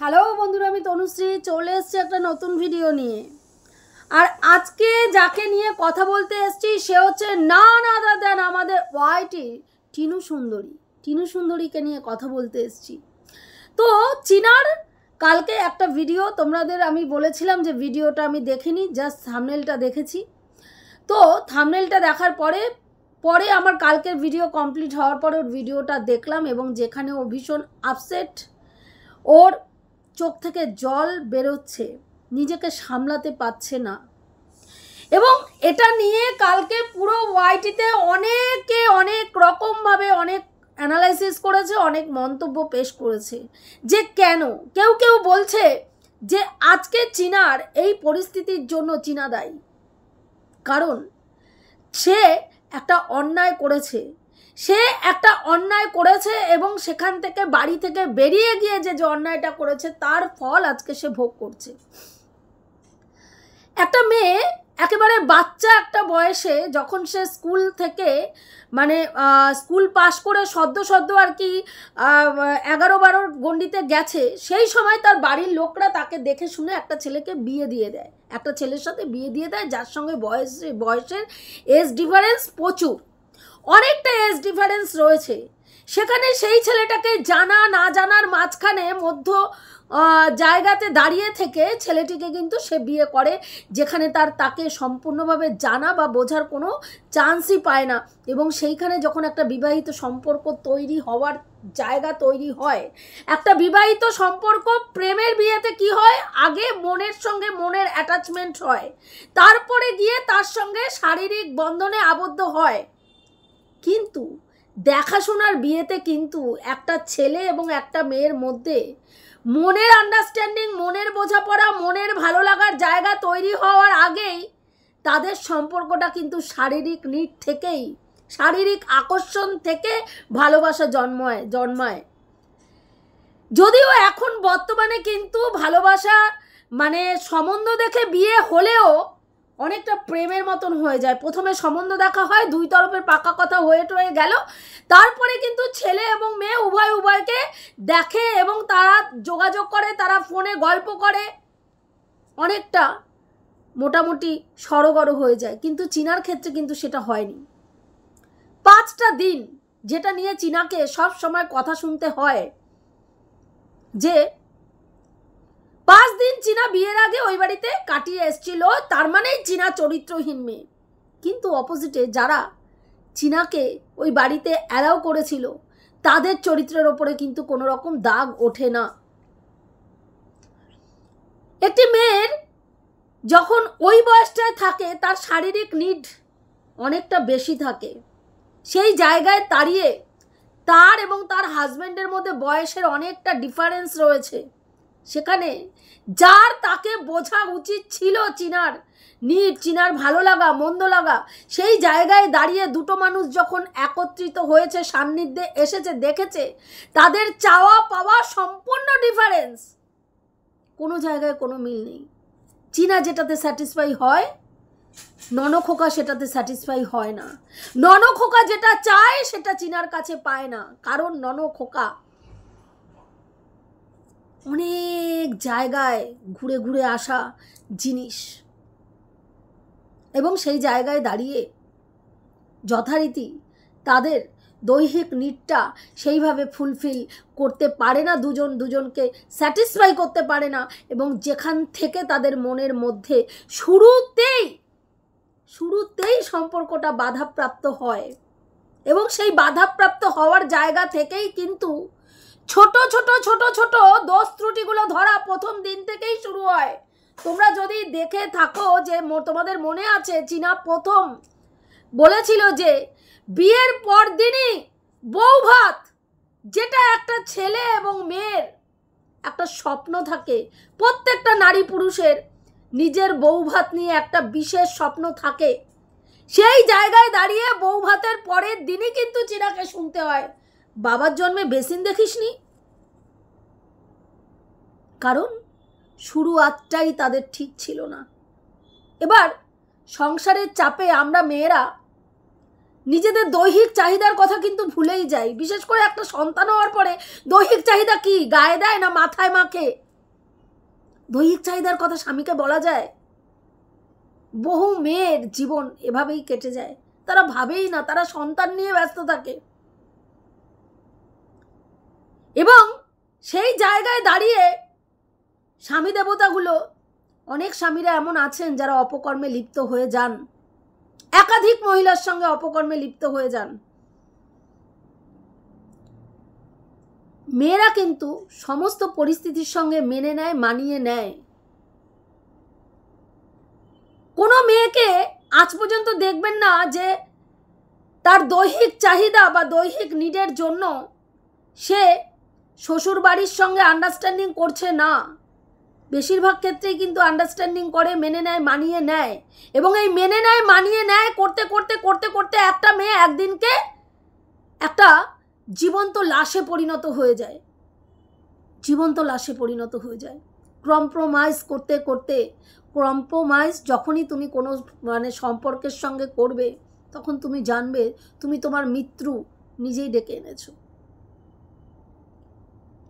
Hello বন্ধুরা, আমি তনুশ্রী চলে এসেছি একটা নতুন ভিডিও নিয়ে। আর আজকে যাকে নিয়ে কথা বলতে এসেছি সে হচ্ছে নান আদার দ্যান আমাদের ওয়াইটি টিনু সুন্দরী। টিনু সুন্দরীকে নিয়ে কথা বলতে এসেছি। তো চীনার কালকে একটা ভিডিও তোমাদের আমি বলেছিলাম যে ভিডিওটা আমি দেখিনি, জাস্ট থাম্বনেলটা দেখেছি। তো থাম্বনেলটা দেখার পরে আমার কালকের ভিডিও কমপ্লিট হওয়ার পরে ওর ভিডিওটা দেখলাম এবং যেখানে ও ভীষণ আপসেট, ওর চোখ থেকে জল বেরোচ্ছে, নিজেকে সামলাতে পারছে না। এবং এটা নিয়ে কালকে পুরো ওয়াইটিতে অনেকে অনেক রকমভাবে অনেক অ্যানালাইসিস করেছে, অনেক মন্তব্য পেশ করেছে যে কেন। কেউ কেউ বলছে যে আজকে চীনার এই পরিস্থিতির জন্য চীনা দায়ী, কারণ সে একটা অন্যায় করেছে এবং সেখান থেকে বাড়ি থেকে বেরিয়ে গিয়ে যে অন্যায়টা করেছে তার ফল আজকে সে ভোগ করছে। একটা মেয়ে একেবারে বাচ্চা একটা বয়সে যখন সে স্কুল থেকে স্কুল পাশ করে সদ্য আর কি 11-12 গণ্ডিতে গেছে, সেই সময় তার বাড়ির লোকরা তাকে দেখে শুনে একটা ছেলেকে বিয়ে দিয়ে দেয়, একটা ছেলের সাথে বিয়ে দিয়ে দেয় যার সঙ্গে বয়সের এজ ডিফারেন্স প্রচুর, অনেকটা এজ ডিফারেন্স রয়েছে। সেখানে সেই ছেলেটাকে জানা না জানার মাঝখানে জায়গাতে দাঁড়িয়ে থেকে ছেলেটিকে কিন্তু সে বিয়ে করে, যেখানে তাকে সম্পূর্ণভাবে জানা বা বোঝার কোনো চান্সই পায় না। এবং সেইখানে যখন একটা বিবাহিত সম্পর্ক তৈরি হওয়ার জায়গা তৈরি হয়, একটা বিবাহিত সম্পর্ক প্রেমের বিয়েতে কি হয়, আগে মনের সঙ্গে মনের অ্যাটাচমেন্ট হয়, তারপরে গিয়ে তার সঙ্গে শারীরিক বন্ধনে আবদ্ধ হয়। কিন্তু দেখাশোনার বিয়েতে কিন্তু একটা ছেলে এবং একটা মেয়ের মধ্যে মনের আন্ডারস্ট্যান্ডিং, মনের বোঝাপড়া, মনের ভালো লাগার জায়গা তৈরি হওয়ার আগেই তাদের সম্পর্কটা কিন্তু শারীরিক নিড থেকেই, শারীরিক আকর্ষণ থেকে ভালোবাসা জন্মায়। যদিও এখন বর্তমানে কিন্তু ভালোবাসা সম্বন্ধ দেখে বিয়ে হলেও অনেকটা প্রেমের মতন হয়ে যায়। প্রথমে সম্বন্ধ দেখা হয়, দুই তরফের পাকা কথা হয়ে গেল, তারপরে কিন্তু ছেলে এবং মেয়ে উভয়কে দেখে এবং তারা যোগাযোগ করে, তারা ফোনে গল্প করে, অনেকটা মোটামুটি সড়গড় হয়ে যায়। কিন্তু চীনার ক্ষেত্রে কিন্তু সেটা হয়নি। 5টা দিন যেটা নিয়ে চীনাকে সব সময় কথা শুনতে হয় যে 5 দিন চীনা বিয়ের আগে ওই বাড়িতে কাটিয়ে এসেছিল, তার মানেই চীনা চরিত্রহীন মেয়ে। কিন্তু অপোজিটে যারা চীনাকে ওই বাড়িতে অ্যালাউ করেছিল তাদের চরিত্রের ওপরে কিন্তু কোনো রকম দাগ ওঠে না। একটি মেয়ের যখন ওই বয়সটায় থাকে তার শারীরিক নিড অনেকটা বেশি থাকে, সেই জায়গায় দাঁড়িয়ে তার এবং তার হাজব্যান্ডের মধ্যে বয়সের অনেকটা ডিফারেন্স রয়েছে। সেখানে যার তাকে বোঝা উচিত ছিল চীনার নিড, চীনার ভালো লাগা মন্দ লাগা, সেই জায়গায় দাঁড়িয়ে দুটো মানুষ যখন একত্রিত হয়েছে, সান্নিধ্যে এসেছে, দেখেছে তাদের চাওয়া পাওয়া সম্পূর্ণ ডিফারেন্স, কোনো জায়গায় কোনো মিল নেই। চীনা যেটাতে স্যাটিসফাই হয়, ননখোকা সেটাতে স্যাটিসফাই হয় না। ননখোকা যেটা চায় সেটা চীনার কাছে পায় না, কারণ ননখোকা অনেক জায়গায় ঘুরে ঘুরে আসা জিনিস এবং সেই জায়গায় দাঁড়িয়ে যথারীতি তাদের দৈহিক নিডটা সেইভাবে ফুলফিল করতে পারে না, দুজনকে স্যাটিসফাই করতে পারে না। এবং যেখান থেকে তাদের মনের মধ্যে শুরুতেই সম্পর্কটা বাধাপ্রাপ্ত হয় এবং সেই বাধাপ্রাপ্ত হওয়ার জায়গা থেকেই কিন্তু ছোট ছোট দোষ ত্রুটিগুলো ধরা প্রথম দিন থেকেই শুরু হয়। তোমরা যদি দেখে থাকো যে তোমাদের মনে আছে চীনা প্রথম বলেছিল যে বিয়ের পর দিনই বউ ভাত, যেটা একটা ছেলে এবং মেয়ের একটা স্বপ্ন থাকে, প্রত্যেকটা নারী পুরুষের নিজের বউ ভাত নিয়ে একটা বিশেষ স্বপ্ন থাকে। সেই জায়গায় দাঁড়িয়ে বউ ভাতের পরের দিনই কিন্তু চীনাকে শুনতে হয়, বাবার জন্মে বেসিন দেখিসনি। কারণ শুরুয়াতটাই তাদের ঠিক ছিল না। এবার সংসারের চাপে আমরা মেয়েরা নিজেদের দৈহিক চাহিদার কথা কিন্তু ভুলেই যায়। বিশেষ করে একটা সন্তান হওয়ার পরে দৈহিক চাহিদা কি গায়ে দেয় না মাথায় মাখে? দৈহিক চাহিদার কথা স্বামীকে বলা যায়? বহু মেয়ের জীবন এভাবেই কেটে যায়, তারা ভাবেই না, তারা সন্তান নিয়ে ব্যস্ত থাকে। এবং সেই জায়গায় দাঁড়িয়ে স্বামী দেবতাগুলো, অনেক স্বামীরা এমন আছেন যারা অপকর্মে লিপ্ত হয়ে যান, একাধিক মহিলার সঙ্গে অপকর্মে লিপ্ত হয়ে যান। মেয়েরা কিন্তু সমস্ত পরিস্থিতির সঙ্গে মেনে নেয়, মানিয়ে নেয়। কোনো মেয়েকে আজ পর্যন্ত দেখবেন না যে তার দৈহিক চাহিদা বা দৈহিক নিডের জন্য সে শ্বশুর বাড়ির সঙ্গে আন্ডারস্ট্যান্ডিং করছে না। বেশিরভাগ ক্ষেত্রেই কিন্তু আন্ডারস্ট্যান্ডিং করে, মেনে নেয়, মানিয়ে নেয়। এবং এই মেনে নেয়, মানিয়ে নেয় করতে করতে করতে করতে একটা মেয়ে একদিনকে একটা জীবন্ত লাশে পরিণত হয়ে যায়, জীবন্ত লাশে পরিণত হয়ে যায়। কম্প্রোমাইজ করতে করতে, কম্প্রোমাইজ যখনই তুমি কোনো সম্পর্কের সঙ্গে করবে, তখন তুমি জানবে তুমি তোমার মৃত্যু নিজেই ডেকে এনেছো।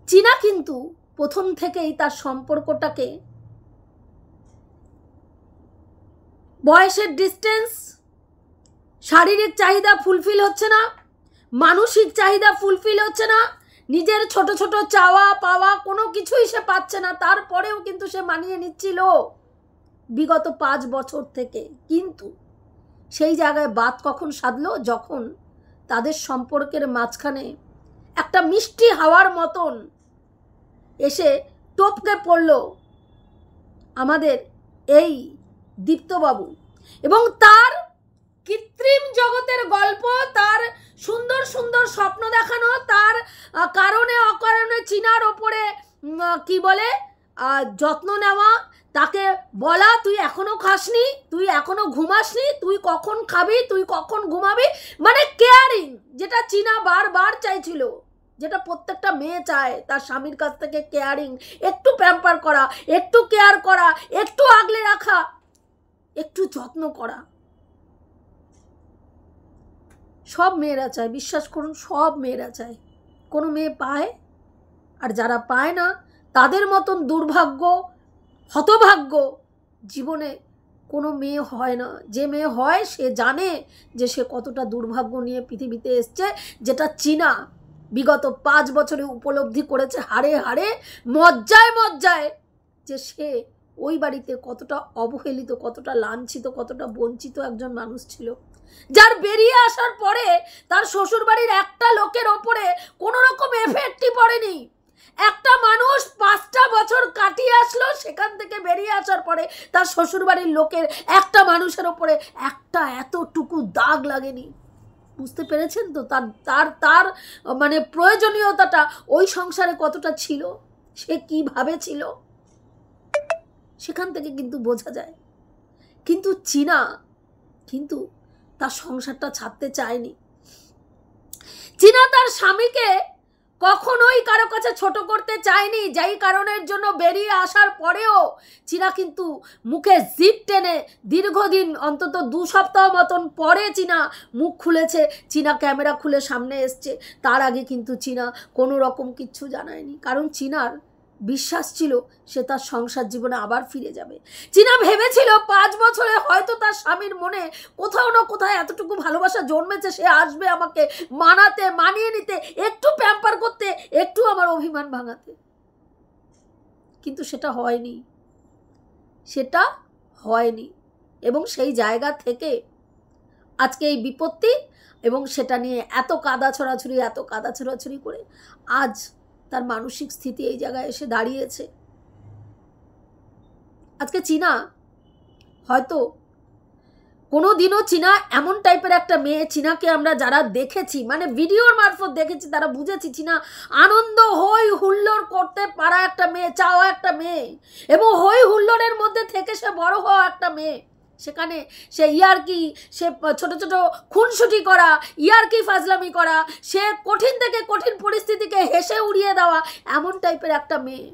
চীনা কিন্তু প্রথম থেকেই তার সম্পর্কটাকে বয়সের ডিস্টেন্স, শারীরিক চাহিদা ফুলফিল হচ্ছে না, মানসিক চাহিদা ফুলফিল হচ্ছে না, নিজের ছোট ছোট চাওয়া পাওয়া কোনো কিছুই সে পাচ্ছে না, তারপরেও কিন্তু সে মানিয়ে নিচ্ছিল বিগত 5 বছর থেকে। কিন্তু সেই জায়গায় বাত কখন সাধলো? যখন তাদের সম্পর্কের মাঝখানে একটা মিষ্টি হাওয়ার মতন এসে টপকে পড়ল আমাদের এই দীপ্তবাবু, এবং তার কৃত্রিম জগতের গল্প, তার সুন্দর সুন্দর স্বপ্ন দেখানো, তার কারণে অকারণে চীনার ওপরে কি বলে যত্ন নেওয়া, তাকে বলা তুই এখনো খাসনি, তুই এখনো ঘুমাসনি, তুই কখন খাবি, তুই কখন ঘুমাবি, মানে কেয়ারিং, যেটা চীনা বারবার চাইছিল, যেটা প্রত্যেকটা মেয়ে চায় তার স্বামীর কাছ থেকে, কেয়ারিং, একটু প্যাম্পার করা, একটু কেয়ার করা, একটু আগলে রাখা, একটু যত্ন করা। সব মেয়েরা চায়, বিশ্বাস করুন, সব মেয়েরা চায়। কোনো মেয়ে পায়, আর যারা পায় না তাদের মতন দুর্ভাগ্য, হতভাগ্য জীবনে কোনো মেয়ে হয় না। যে মেয়ে হয় সে জানে যে সে কতটা দুর্ভাগ্য নিয়ে পৃথিবীতে এসছে, যেটা চীনা বিগত 5 বছরে উপলব্ধি করেছে হাড়ে হাড়ে, মজ্জায় মজ্জায়, যে সে ওই বাড়িতে কতটা অবহেলিত, কতটা লাঞ্ছিত, কতটা বঞ্চিত একজন মানুষ ছিল, যার বেরিয়ে আসার পরে তার শ্বশুর বাড়ির একটা লোকের ওপরে কোনো রকম এফেক্টই পড়েনি। একটা মানুষ 5টা বছর কাটিয়ে আসলো, সেখান থেকে বেরিয়ে আসার পরে তার শ্বশুর বাড়ির লোকের একটা মানুষের ওপরে একটা এতটুকু দাগ লাগেনি। বুঝতে পেরেছেন তো তার তার তার মানে প্রয়োজনীয়তাটা ওই সংসারে কতটা ছিল, সে কিভাবে ছিল, সেখান থেকে কিন্তু বোঝা যায়। কিন্তু চীনা কিন্তু তার সংসারটা ছাড়তে চায়নি। চীনা তার স্বামীকে কখনোই কারো কাছে ছোট করতে চায়নি, যেই কারণের জন্য বেরিয়ে আসার পরেও চীনা কিন্তু মুখে জিভ টেনে দীর্ঘদিন, অন্তত 2 সপ্তাহ মতন পরে চীনা মুখ খুলেছে, চীনা ক্যামেরা খুলে সামনে এসছে। তার আগে কিন্তু চীনা কোনো রকম কিচ্ছু জানায়নি, কারণ চীনার বিশ্বাস ছিল সে তার সংসার জীবনে আবার ফিরে যাবে। চীনা ভেবেছিল 5 বছরে হয়তো তার স্বামীর মনে কোথাও না কোথাও এতটুকু ভালোবাসা জন্মেছে, সে আসবে আমাকে মানাতে, মানিয়ে নিতে, একটু প্যাম্পার করতে, একটু আমার অভিমান ভাঙাতে। কিন্তু সেটা হয়নি, সেটা হয়নি। এবং সেই জায়গা থেকে আজকে এই বিপত্তি, এবং সেটা নিয়ে এত কাদা ছোড়াছুড়ি করে আজ তার মানসিক স্থিতি এই জায়গায় এসে দাঁড়িয়েছে। আজকে চীনা হয়তো কোনো দিনও, চীনা এমন টাইপের একটা মেয়ে, চীনাকে আমরা যারা দেখেছি, মানে ভিডিওর মারফত দেখেছি, তারা বুঝেছি চীনা আনন্দ হই হুল্লোড় করতে পারা একটা মেয়ে, চাওয়া একটা মেয়ে, এবং হই হুল্লোড়ের মধ্যে থেকে সে বড় হওয়া একটা মেয়ে। সেখানে সে ইয়ার্কি, সে ছোট ছোট খুনসুটি করা, ইয়ার্কি ফাজলামি করা, সে কঠিন থেকে কঠিন পরিস্থিতিকে হেসে উড়িয়ে দেওয়া, এমন টাইপের একটা মেয়ে।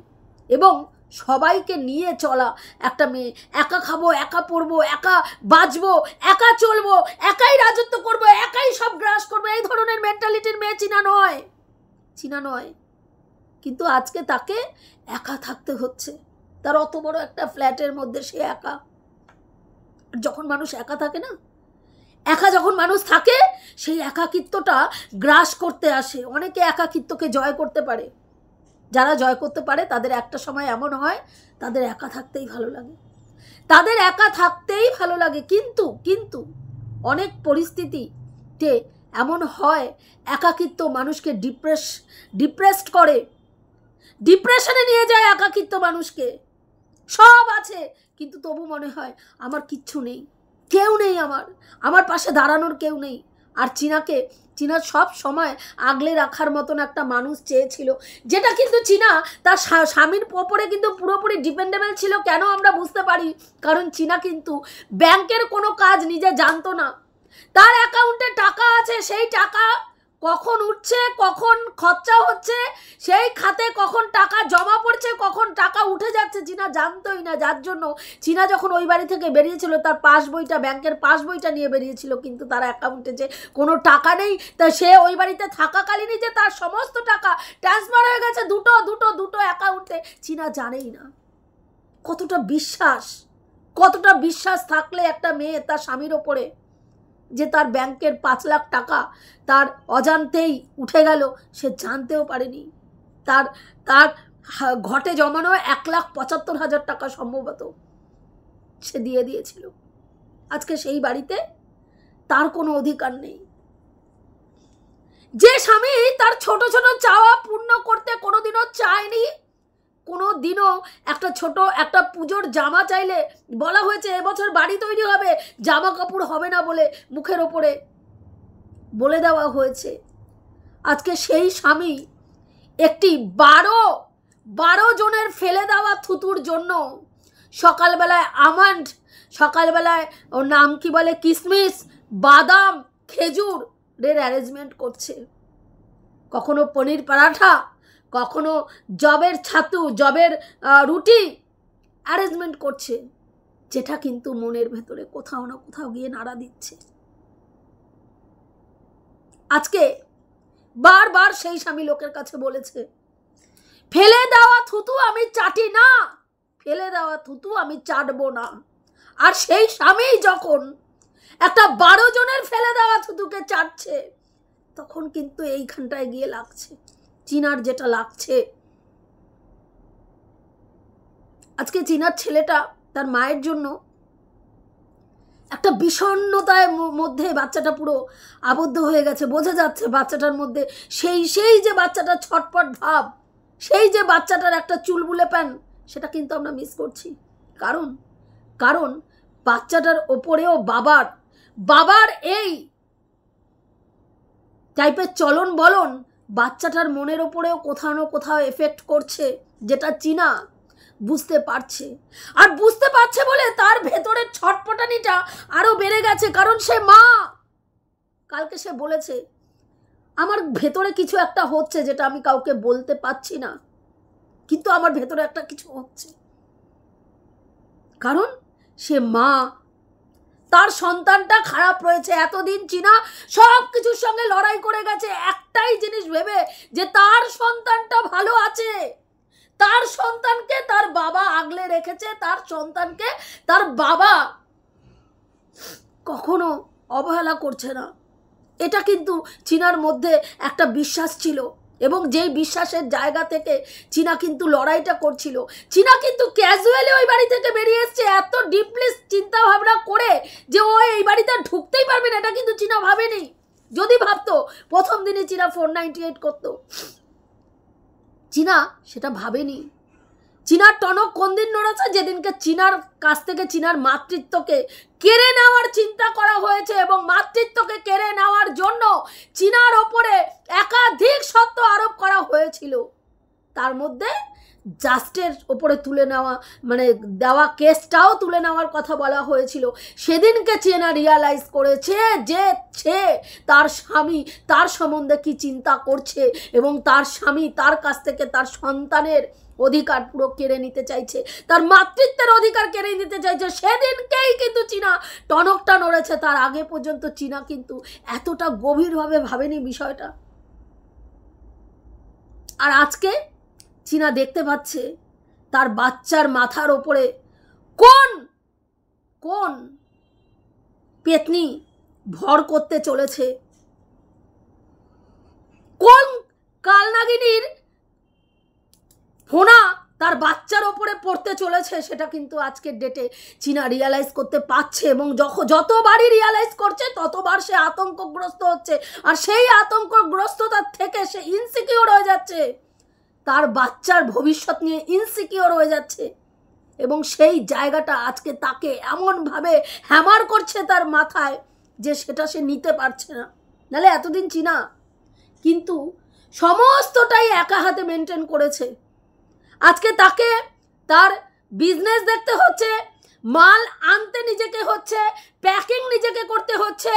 এবং সবাইকে নিয়ে চলা একটা মেয়ে, একা খাবো, একা পড়বো, একা বাঁচবো, একা চলবো, একাই রাজত্ব করবো, একাই সব গ্রাস করবো, এই ধরনের মেন্টালিটির মেয়ে চীনা নয়। কিন্তু আজকে তাকে একা থাকতে হচ্ছে, তার অত বড় একটা ফ্ল্যাটের মধ্যে সে একা। যখন মানুষ একা থাকে না, যখন মানুষ থাকে, সেই একাকিত্বটা গ্রাস করতে আসে। অনেকে একাকিত্বকে জয় করতে পারে, যারা জয় করতে পারে তাদের একটা সময় এমন হয় তাদের একা থাকতেই ভালো লাগে, কিন্তু অনেক পরিস্থিতিতে এমন হয় একাকিত্ব মানুষকে ডিপ্রেসড করে, ডিপ্রেশনে নিয়ে যায় একাকিত্ব মানুষকে। সব আছে কিন্তু তবু মনে হয় আমার কিচ্ছু নেই, কেউ নেই, আমার পাশে দাঁড়ানোর কেউ নেই। আর চীনা সব সময় আগলে রাখার মতন একটা মানুষ চেয়েছিল, যেটা কিন্তু চীনা তার স্বামীর ওপরে কিন্তু পুরোপুরি ডিপেন্ডেবল ছিল। কেন আমরা বুঝতে পারি, কারণ চীনা কিন্তু ব্যাংকের কোনো কাজ নিজে জানতো না। তার অ্যাকাউন্টে টাকা আছে, সেই টাকা কখন উঠছে, কখন খরচা হচ্ছে, সেই খাতে কখন টাকা জমা পড়ছে, কখন টাকা উঠে যাচ্ছে, চীনা জানতোই না। যার জন্য চীনা যখন ওই বাড়ি থেকে বেরিয়েছিল, তার পাসবইটা, ব্যাংকের পাসবইটা নিয়ে বেরিয়েছিল, কিন্তু তার অ্যাকাউন্টে যে কোনো টাকা নেই। তা সে ওই বাড়িতে থাকাকালীনই যে তার সমস্ত টাকা ট্রান্সফার হয়ে গেছে দুটো অ্যাকাউন্টে, চীনা জানেই না। কতটা বিশ্বাস থাকলে একটা মেয়ে তার স্বামীর ওপরে, যে তার ব্যাংকের 5 লাখ টাকা তার অজান্তেই উঠে গেল, সে জানতেও পারেনি। তার ঘটে জমানো 1,75,000 টাকা সম্ভবত সে দিয়ে দিয়েছিল। আজকে সেই বাড়িতে তার কোনো অধিকার নেই। যে স্বামী তার ছোট ছোট চাওয়া পূর্ণ করতে কোনোদিনও চায়নি, কোনোদিনও একটা পুজোর জামা চাইলে বলা হয়েছে এবছর বাড়ি তৈরি হবে, জামা কাপড় হবে না বলে মুখের ওপরে বলে দেওয়া হয়েছে। আজকে সেই স্বামী একটি 12 জনের ফেলে দেওয়া থুতুর জন্য সকালবেলায় আমন্ড, সকালবেলায় ওর নাম কি বলে, কিশমিশ, বাদাম, খেজুরের অ্যারেঞ্জমেন্ট করছে, কখনো পনির পরাঠা, কখনো জবের জবের রুটি অ্যারেঞ্জমেন্ট করছে, যেটা কিন্তু মনের ভেতরে কোথাও না কোথাও গিয়ে নাড়া দিচ্ছে। আজকে বারবার সেই স্বামী লোকের কাছে বলেছে, ফেলে দেওয়া থুতু আমি চাটি না, ফেলে দেওয়া থুতু আমি চাটবো না। আর সেই স্বামী যখন একটা 12 জনের ফেলে দেওয়া থুতুকে চাটছে, তখন কিন্তু এইখানটায় গিয়ে লাগছে চীনার, যেটা লাগছে। আজকে চীনার ছেলেটা তার মায়ের জন্য একটা বিষণ্ণতার মধ্যে বাচ্চাটা পুরো আবদ্ধ হয়ে গেছে। বোঝা যাচ্ছে বাচ্চাটার মধ্যে সেই যে বাচ্চাটার ছটপট ভাব, সেই যে বাচ্চাটার একটা চুলবুলে প্যান, সেটা কিন্তু আমরা মিস করছি। কারণ বাচ্চাটার ওপরেও বাবার এই টাইপের চলন বলন বাচ্চাটার মনের ওপরেও কোথাও না কোথাও এফেক্ট করছে, যেটা চীনা বুঝতে পারছে। আর বুঝতে পারছে বলে তার ভেতরের ছটপটানিটা আরো বেড়ে গেছে, কারণ সে মা। কালকে সে বলেছে, আমার ভেতরে কিছু একটা হচ্ছে যেটা আমি কাউকে বলতে পারছি না, কিন্তু আমার ভেতরে একটা কিছু হচ্ছে, কারণ সে মা। তার সন্তানটা খারাপ রয়েছে। এতদিন চীনা সব কিছুর সঙ্গে লড়াই করে গেছে একটাই জিনিস ভেবে, যে তার সন্তানটা ভালো আছে, তার সন্তানকে তার বাবা আগলে রেখেছে, তার সন্তানকে তার বাবা কখনো অবহেলা করছে না। এটা কিন্তু চীনার মধ্যে একটা বিশ্বাস ছিল, এবং যেই বিশ্বাসের জায়গা থেকে চীনা কিন্তু লড়াইটা করছিল। চীনা কিন্তু ক্যাজুয়ালি ওই বাড়ি থেকে বেরিয়ে এসছে, এত ডিপলি চিন্তা ভাবনা করে যে ও এই বাড়িতে ঢুকতেই পারবে না, এটা কিন্তু চীনা ভাবেনি। যদি ভাবতো, প্রথম দিনে চীনা 498 করতো, চীনা সেটা ভাবেনি। চীনার টনক কোন দিন নড়েছে, যেদিনকে চীনার কাছ থেকে চীনার মাতৃত্বকে কেড়ে নেওয়ার চিন্তা করা হয়েছে, এবং মাতৃত্বকে কেড়ে নেওয়ার জন্য চীনার ওপরে একাধিক শর্ত আরোপ করা হয়েছিল। তার মধ্যে জাস্টের ওপরে তুলে নেওয়া, মানে দেওয়া কেসটাও তুলে নেওয়ার কথা বলা হয়েছিল। সেদিনকে চীনা রিয়ালাইজ করেছে যে সে তার স্বামী তার সম্বন্ধে কি চিন্তা করছে, এবং তার স্বামী তার কাছ থেকে তার সন্তানের অধিকার পুরো কেড়ে নিতে চাইছে, তার মাতৃত্বের অধিকার কেড়ে নিতে চাইছে। সেদিনকেই কিন্তু চীনা টনকটা নড়েছে, তার আগে পর্যন্ত চীনা কিন্তু এতটা গভীরভাবে ভাবেনি বিষয়টা। আর আজকে চীনা দেখতে পাচ্ছে তার বাচ্চার মাথার ওপরে কোন কোন পেতনি ভর করতে চলেছে, কোন কালনাগিনীর ফোনা তার বাচ্চার ওপরে পড়তে চলেছে, সেটা কিন্তু আজকের ডেটে চীনা রিয়ালাইজ করতে পারছে। এবং যতবারই রিয়ালাইজ করছে ততবার সে আতঙ্কগ্রস্ত হচ্ছে, আর সেই আতঙ্কগ্রস্ততার থেকে সে ইনসিকিওর হয়ে যাচ্ছে, তার বাচ্চার ভবিষ্যৎ নিয়ে ইনসিকিওর হয়ে যাচ্ছে। এবং সেই জায়গাটা আজকে তাকে এমনভাবে হ্যামার করছে তার মাথায় যে সেটা সে নিতে পারছে না। নাহলে এতদিন চীনা কিন্তু সমস্তটাই একা হাতে মেনটেন করেছে। আজকে তাকে তার বিজনেস দেখতে হচ্ছে, মাল আনতে নিজেকে হচ্ছে, প্যাকিং নিজেকে করতে হচ্ছে,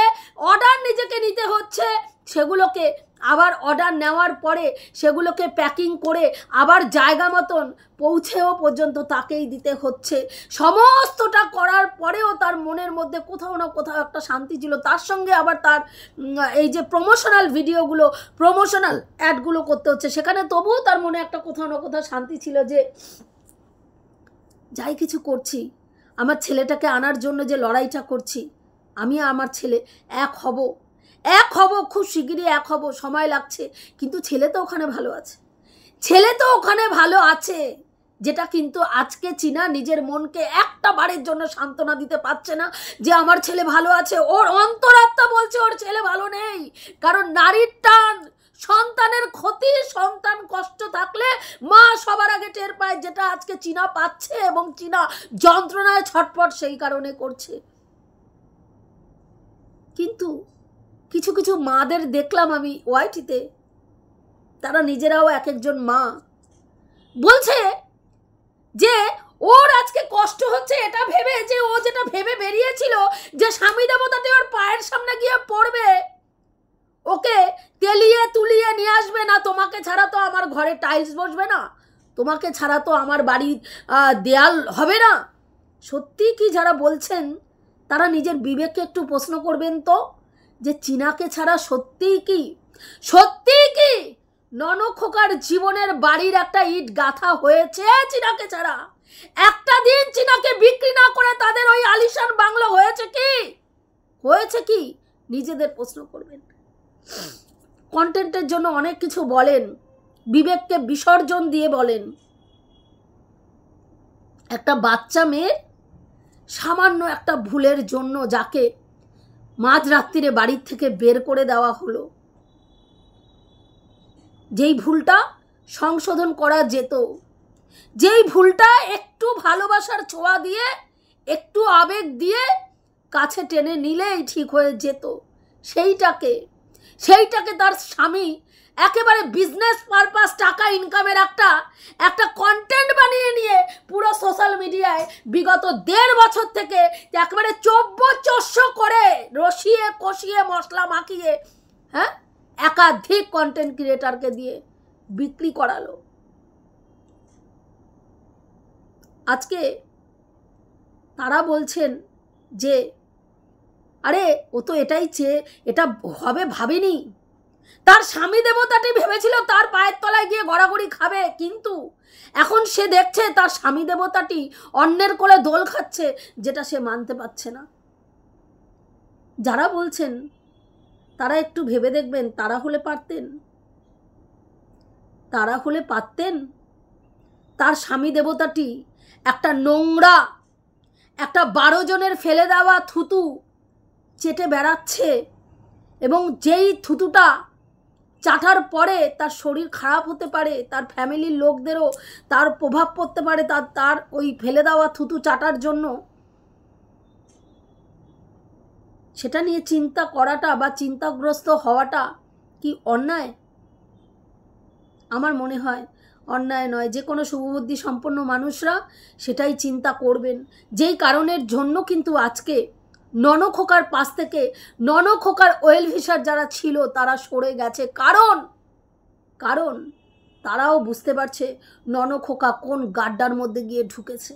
অর্ডার নিজেকে নিতে হচ্ছে, সেগুলোকে আবার অর্ডার নেওয়ার পরে সেগুলোকে প্যাকিং করে আবার জায়গা মতন পৌঁছেও পর্যন্ত তাকেই দিতে হচ্ছে। সমস্তটা করার পরেও তার মনের মধ্যে কোথাও না কোথাও একটা শান্তি ছিল। তার সঙ্গে আবার তার এই যে প্রমোশনাল ভিডিওগুলো, প্রমোশনাল অ্যাডগুলো করতে হচ্ছে, সেখানে তবুও তার মনে একটা কোথাও না কোথাও শান্তি ছিল যে যাই কিছু করছি, আমার ছেলেটাকে আনার জন্য যে লড়াইটা করছি, আমি আমার ছেলে এক হব, খুব শিগগিরই এক হব, সময় লাগছে, কিন্তু ছেলে তো ওখানে ভালো আছে, ছেলে তো ওখানে ভালো আছে, যেটা কিন্তু আজকে চীনা নিজের মনকে একটা বারের জন্য সান্ত্বনা দিতে পারছে না যে আমার ছেলে ভালো আছে। ওর অন্তরাত্মা বলছে ওর ছেলে ভালো নেই, কারণ নারীর টান, সন্তানের ক্ষতি, সন্তান কষ্ট থাকলে মা সবার আগে টের পায়, যেটা আজকে চীনা পাচ্ছে এবং চীনা যন্ত্রণায় ছটফট সেই কারণে করছে। কিন্তু কিছু কিছু মাদের দেখলাম আমি ওয়াইটিতে, তারা নিজেরাও এক একজন মা বলছে যে ওর আজকে কষ্ট হচ্ছে এটা ভেবে, যে ও যেটা ভেবে বেরিয়েছিল যে স্বামী দেবতাটি ওর পায়ের সামনে গিয়ে পড়বে, ওকে তেলিয়ে তুলিয়ে নিয়ে আসবে, না তোমাকে ছাড়া তো আমার ঘরে টাইলস বসবে না, তোমাকে ছাড়া তো আমার বাড়ির দেয়াল হবে না। সত্যি কি যারা বলছেন তারা নিজের বিবেককে একটু প্রশ্ন করবেন তো, যে চীনাকে ছাড়া সত্যিই কি ননখোকার জীবনের বাড়ির একটা ইট গাঁথা হয়েছে চীনাকে ছাড়া? একটা দিন চীনাকে বিক্রি না করে তাদের ওই আলিশান বাংলো হয়েছে কি নিজেদের প্রশ্ন করবেন। কন্টেন্টের জন্য অনেক কিছু বলেন, বিবেককে বিসর্জন দিয়ে বলেন। একটা বাচ্চা মেয়ের সামান্য একটা ভুলের জন্য যাকে মাঝরাত্রিরে বাড়ির থেকে বের করে দেওয়া হলো, যেই ভুলটা সংশোধন করা যেত, যেই ভুলটা একটু ভালোবাসার ছোঁয়া দিয়ে, একটু আবেগ দিয়ে কাছে টেনে নিলেই ঠিক হয়ে যেত, সেইটাকে তার স্বামী একেবারে বিজনেস পারপাস, টাকা ইনকামের একটা কন্টেন্ট বানিয়ে নিয়ে পুরো সোশ্যাল মিডিয়ায় বিগত 1.5 বছর থেকে একেবারে চব্য করে রসিয়ে কষিয়ে মশলা মাখিয়ে একাধিক কন্টেন্ট ক্রিয়েটারকে দিয়ে বিক্রি করালো। আজকে তারা বলছেন যে আরে ও তো এটা হবে ভাবেনি, তার স্বামী দেবতাটি ভেবেছিল তার পায়ের তলায় গিয়ে গড়াগড়ি খাবে, কিন্তু এখন সে দেখছে তার স্বামী দেবতাটি অন্যের কোলে দোল খাচ্ছে, যেটা সে মানতে পারছে না। যারা বলছেন তারা একটু ভেবে দেখবেন, তারা হলে পারতেন তার স্বামী দেবতাটি একটা নোংরা, একটা 12 জনের ফেলে দেওয়া থুতু চেটে বেড়াচ্ছে, এবং যেই থুতুটা চাটার পরে তার শরীর খারাপ হতে পারে, তার ফ্যামিলির লোকদেরও তার প্রভাব পড়তে পারে তার ওই ফেলে দেওয়া থুতু চাটার জন্য, সেটা নিয়ে চিন্তা করাটা বা চিন্তাগ্রস্ত হওয়াটা কি অন্যায়? আমার মনে হয় অন্যায় নয়। যে কোনো শুভবুদ্ধি সম্পন্ন মানুষরা সেটাই চিন্তা করবেন, যেই কারণের জন্য কিন্তু আজকে ননখোকার পাশ থেকে ননখোকার ওয়েল ভিসার যারা ছিল তারা সরে গেছে, কারণ তারাও বুঝতে পারছে ননখোকা কোন গাড্ডার মধ্যে গিয়ে ঢুকেছে।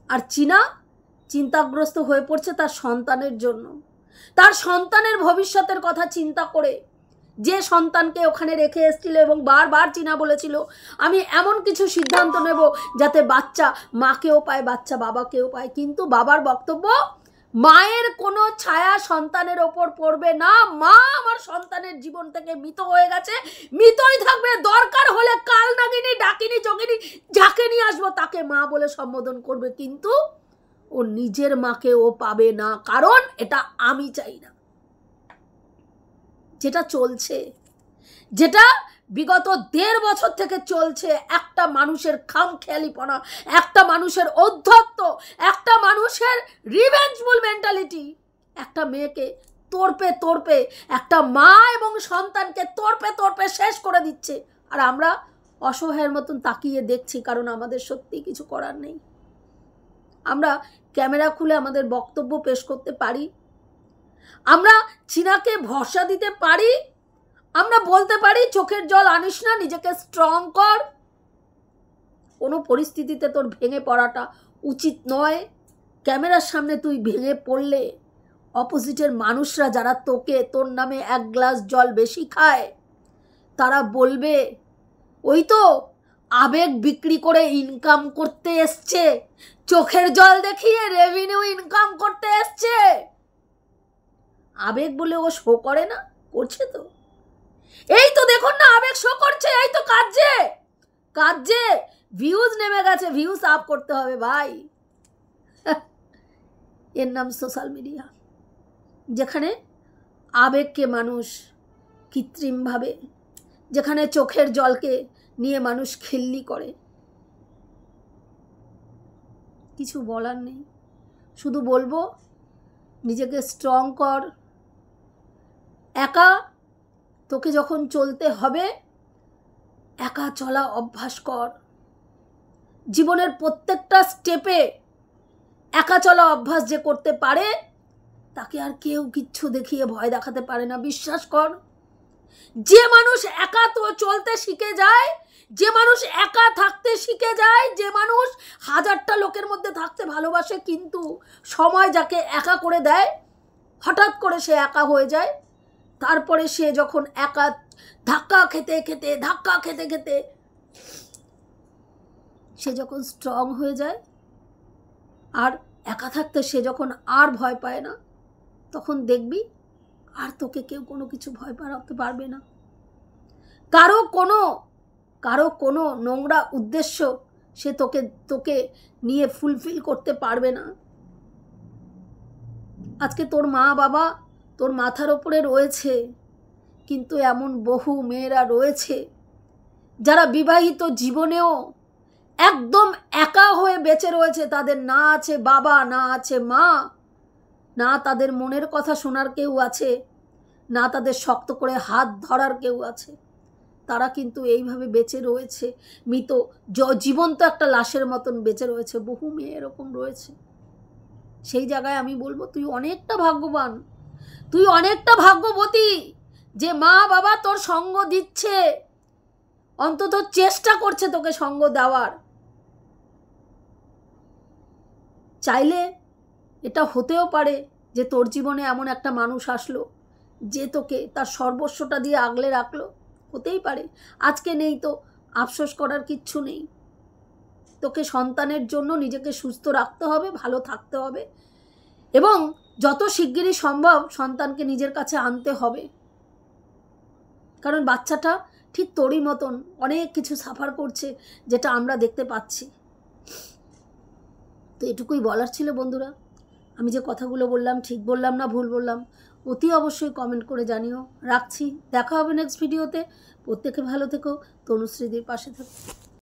আর চীনা চিন্তাগ্রস্ত হয়ে পড়ছে তার সন্তানের জন্য, তার সন্তানের ভবিষ্যতের কথা চিন্তা করে। যে সন্তানকে ওখানে রেখে এসেছিল এবং বারবার চীনা বলেছিল আমি এমন কিছু সিদ্ধান্ত নেব যাতে বাচ্চা মাকেও পায়, বাচ্চা বাবাকেও পায়, কিন্তু বাবার বক্তব্য মায়ের কোনো ছায়া সন্তানের ওপর পড়বে না, মা আমার সন্তানের জীবন থেকে মৃত হয়ে গেছে, মৃতই থাকবে, দরকার হলে কাল নাগিনী ডাকিনী যোগিনী যাকে নিয়ে আসবো তাকে মা বলে সম্বোধন করবে, কিন্তু ও নিজের মাকে ও পাবে না, কারণ এটা আমি চাই না। যেটা চলছে, যেটা বিগত 1.5 বছর থেকে চলছে, একটা মানুষের খামখেয়ালিপনা, একটা মানুষের ঔদ্ধত্য, একটা মানুষের রিভেঞ্জফুল মেন্টালিটি, একটা মেয়েকে তোড়পে তোড়পে, একটা মা এবং সন্তানকে তোড়পে তোড়পে শেষ করে দিচ্ছে। আর আমরা অসহায়ের মতন তাকিয়ে দেখছি, কারণ আমাদের সত্যি কিছু করার নেই। আমরা ক্যামেরা খুলে আমাদের বক্তব্য পেশ করতে পারি, আমরা চীনাকে ভরসা দিতে পারি, আমরা বলতে পারি চোখের জল আনিস না, নিজেকে স্ট্রং কর, কোনো পরিস্থিতিতে তোর ভেঙে পড়াটা উচিত নয়। ক্যামেরার সামনে তুই ভেঙে পড়লে অপোজিটের মানুষরা যারা তোকে তোর নামে 1 গ্লাস জল বেশি খায় তারা বলবে ওই তো আবেগ বিক্রি করে ইনকাম করতে এসছে, চোখের জল দেখিয়ে রেভিনিউ ইনকাম করতে এসছে। আবেগ বলে ও শো করে না, করছে তো, এই তো দেখুন না আবেগ শো করছে, এই তো কাজে কাজে ভিউজ নেমে গেছে, ভিউজ আপ করতে হবে ভাই। এর নাম সোশ্যাল মিডিয়া, যেখানে আবেগকে মানুষ কৃত্রিমভাবে, যেখানে চোখের জলকে নিয়ে মানুষ খিল্লি করে। কিছু বলার নেই, শুধু বলবো নিজেকে স্ট্রং কর। একা তোকে যখন চলতে হবে একা চলা অভ্যাস কর, জীবনের প্রত্যেকটা স্টেপে একা চলা অভ্যাস যে করতে পারে তাকে আর কেউ কিচ্ছু দেখিয়ে ভয় দেখাতে পারে না, বিশ্বাস কর। যে মানুষ একা তো চলতে শিখে যায়, যে মানুষ একা থাকতে শিখে যায়, যে মানুষ 1000টা লোকের মধ্যে থাকতে ভালোবাসে কিন্তু সময় যাকে একা করে দেয়, হঠাৎ করে সে একা হয়ে যায়। তারপরে সে যখন একা ধাক্কা খেতে খেতে সে যখন স্ট্রং হয়ে যায় আর একা থাকতে সে যখন আর ভয় পায় না, তখন দেখবি আর তোকে কেউ কোনো কিছু ভয় পাওয়াতে পারবে না। কারো কোনো নোংরা উদ্দেশ্য সে তোকে নিয়ে ফুলফিল করতে পারবে না। আজকে তোর মা বাবা তোর মাথার ওপরে রয়েছে, কিন্তু এমন বহু মেয়েরা রয়েছে যারা বিবাহিত জীবনেও একদম একা হয়ে বেঁচে রয়েছে। তাদের না আছে বাবা, না আছে মা, না তাদের মনের কথা শোনার কেউ আছে, না তাদের শক্ত করে হাত ধরার কেউ আছে। তারা কিন্তু এইভাবে বেঁচে রয়েছে, মৃত জীবন্ত একটা লাশের মতন বেঁচে রয়েছে। বহু মেয়ে এরকম রয়েছে। সেই জায়গায় আমি বলবো তুই অনেকটা ভাগ্যবান, তুই অনেকটা ভাগ্যবতী যে মা বাবা তোর সঙ্গ দিচ্ছে, অন্তত চেষ্টা করছে তোকে সঙ্গ দেওয়ার। চাইলে এটা হতেও পারে যে তোর জীবনে এমন একটা মানুষ আসলো যে তোকে তার সর্বস্বটা দিয়ে আগলে রাখলো, হতেই পারে। আজকে নেই তো আফসোস করার কিচ্ছু নেই। তোকে সন্তানের জন্য নিজেকে সুস্থ রাখতে হবে, ভালো থাকতে হবে এবং যত শিগগিরই সম্ভব সন্তানকে নিজের কাছে আনতে হবে, কারণ বাচ্চাটা ঠিক তোরই মতন অনেক কিছু সাফার করছে যেটা আমরা দেখতে পাচ্ছি। তো এটুকুই বলার ছিল বন্ধুরা। আমি যে কথাগুলো বললাম ঠিক বললাম না ভুল বললাম অতি অবশ্যই কমেন্ট করে জানিও। রাখছি, দেখা হবে নেক্সট ভিডিওতে। প্রত্যেকে ভালো থেকো, তনুশ্রীদির পাশে থেকো।